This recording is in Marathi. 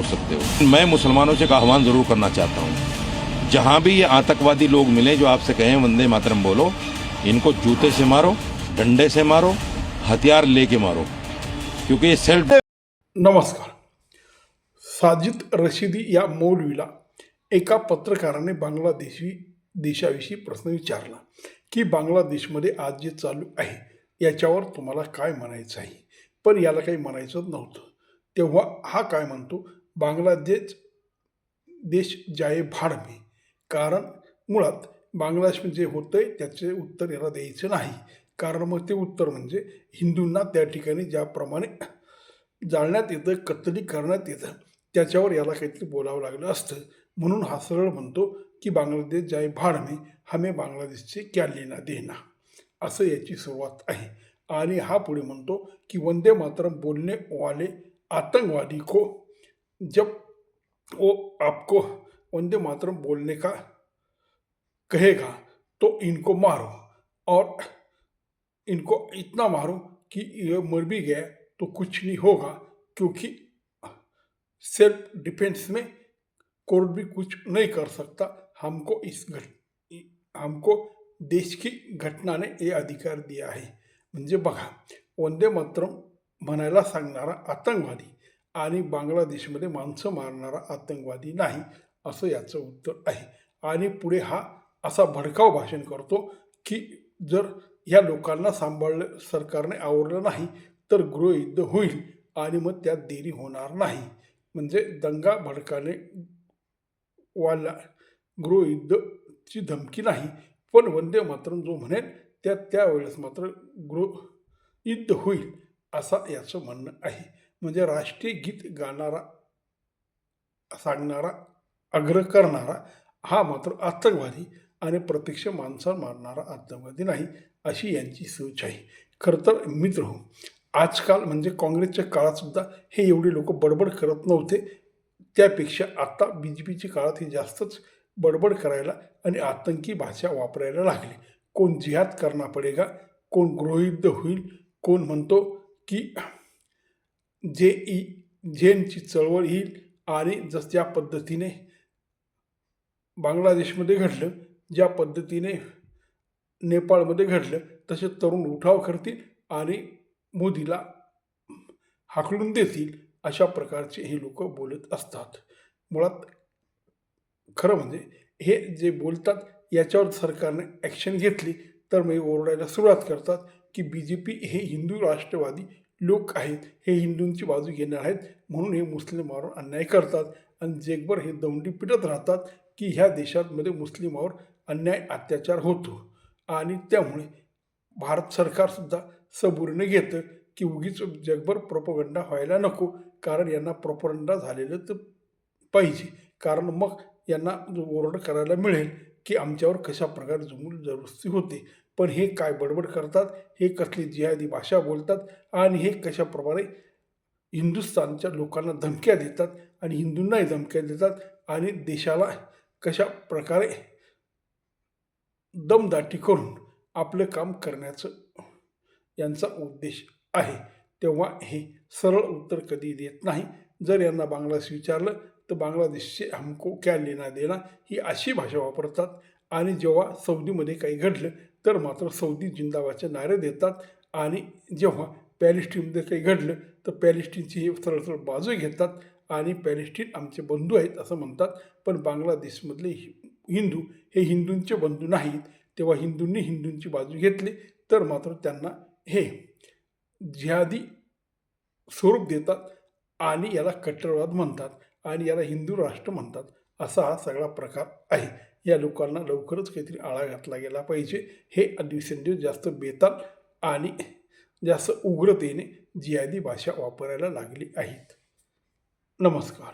सोच सकते हो। मैं मुसलमानों से एक आह्वान जरूर करना चाहता हूँ, जहाँ भी ये आतंकवादी लोग मिले जो आपसे कहें वंदे मातरम बोलो, इनको जूते से मारो, डंडे से मारो, हथियार लेके मारो, क्योंकि ये सेल्फ। नमस्कार. साजिद रशिदी या मौलवीला एका पत्रकाराने देशाविषयी प्रश्न विचारला की बांगलादेशमध्ये आज जे चालू आहे याच्यावर तुम्हाला काय म्हणायचं आहे. पण याला काही म्हणायचं नव्हतं. तेव्हा हा काय म्हणतो, बांगलादेश देश जाये भाड में. कारण मुळात बांगलादेश जे होतंय त्याचे उत्तर याला द्यायचं नाही. कारण मग ते उत्तर म्हणजे हिंदूंना त्या ठिकाणी ज्याप्रमाणे जाळण्यात येतं, कत्तली करण्यात येतं, त्याच्यावर याला काहीतरी बोलावं लागलं असतं. म्हणून हा सरळ म्हणतो की बांगलादेश जाए भाड में, हमें बांगलादेशचे क्या लेना देना, असं याची सुरुवात आहे. आणि हा पुढे म्हणतो की वंदे मातरम बोलने वाले आतंकवादी को जब वो आपको वंदे मातरम बोलने का कहेगा तो इनको मारो, और इनको इतना मारो कि ये मर भी गया तो कुछ नहीं होगा, क्योंकि सेल्फ डिफेंस में कोर्ट भी कुछ नहीं कर सकता. हमको देश की घटनाने हे अधिकार दिया आहे. म्हणजे बघा, वंदे मातरम म्हणायला सांगणारा आतंकवादी आणि बांगलादेशमध्ये माणसं मारणारा आतंकवादी नाही, असं याचं उत्तर आहे. आणि पुढे हा असा भडकाऊ भाषण करतो की जर या लोकांना सांभाळलं सरकारने आवरलं नाही तर गृहयुद्ध होईल आणि मग त्यात देरी होणार नाही. म्हणजे दंगा भडकाने वाला गृहयुद्धची धमकी नाही, पण वंदे मातरम जो म्हणेल त्यावेळेस मात्र गृहयुद्ध होईल, असा याचं म्हणणं आहे. म्हणजे राष्ट्रीय गीत गाणारा, सांगणारा, आग्रह करणारा हा मात्र आतंकवादी आणि प्रत्यक्ष माणसं मारणारा आतंकवादी नाही, अशी यांची सोच आहे. खरं तर मित्रहो, आजकाल म्हणजे काँग्रेसच्या काळात सुद्धा हे एवढे लोक बडबड करत नव्हते. त्यापेक्षा आता BJPच्या काळात हे जास्तच बडबड करायला आणि आतंकी भाषा वापरायला लागले. कोण जिहाद करना पडेगा, कोण गृहयुद्ध होईल, कोण म्हणतो की जेएनची चळवळ येईल. आणि ज्या पद्धतीने बांगलादेशमध्ये घडलं, ज्या पद्धतीने नेपाळमध्ये घडलं, तसे तरुण उठाव करतील आणि मोदीला हाकलून देतील, अशा प्रकारचे हे लोक बोलत असतात. मुळात खरं म्हणजे हे जे बोलतात याच्यावर सरकारने ॲक्शन घेतली तर मग ओरडायला सुरुवात करतात की BJP हे हिंदू राष्ट्रवादी लोक आहेत, हे हिंदूंची बाजू घेणार आहेत, म्हणून हे मुस्लिमावर अन्याय करतात आणि जगभर हे दौंडी पिटत राहतात की ह्या देशामध्ये मुस्लिमावर अन्याय अत्याचार होतो. आणि त्यामुळे भारत सरकारसुद्धा सबुरीने घेतं की उगीच जगभर प्रोपगंडा व्हायला नको, कारण यांना प्रोपगंडा झालेलं तर पाहिजे, कारण मग यांना ओरड करायला मिळेल की आमच्यावर कशा प्रकारे जबरदस्ती होते. पण हे काय बडबड करतात, हे कसली जिहादी भाषा बोलतात आणि हे कशाप्रकारे हिंदुस्थानच्या लोकांना धमक्या देतात आणि हिंदूंनाही धमक्या देतात आणि देशाला कशा प्रकारे दमदाटी करून आपलं काम करण्याचं यांचा उद्देश आहे. तेव्हा हे सरळ उत्तर कधी देत नाही. जर यांना बांगलादेश विचारलं तर बांगलादेशचे हमको क्या लेना देना ही अशी भाषा वापरतात. आणि जेव्हा सौदीमध्ये काही घडलं तर मात्र सौदी जिंदाबादचे नारे देतात. आणि जेव्हा पॅलेस्टीनमध्ये काही घडलं तर पॅलेस्टीनची हे सरळ बाजू घेतात आणि पॅलेस्टीन आमचे बंधू आहेत असं म्हणतात. पण बांगलादेशमधले हिंदू हे हिंदूंचे बंधू नाहीत. तेव्हा हिंदूंनी हिंदूंची बाजू घेतली तर मात्र त्यांना हे जिहादी स्वरूप देतात आणि याला कट्टरवाद म्हणतात आणि याला हिंदू राष्ट्र म्हणतात. असा हा सगळा प्रकार आहे. या लोकांना लवकरच काहीतरी आळा घातला गेला पाहिजे. हे दिवसेंदिवस जास्त बेताल आणि जास्त उग्रतेने जिहादी भाषा वापरायला लागली आहेत. नमस्कार.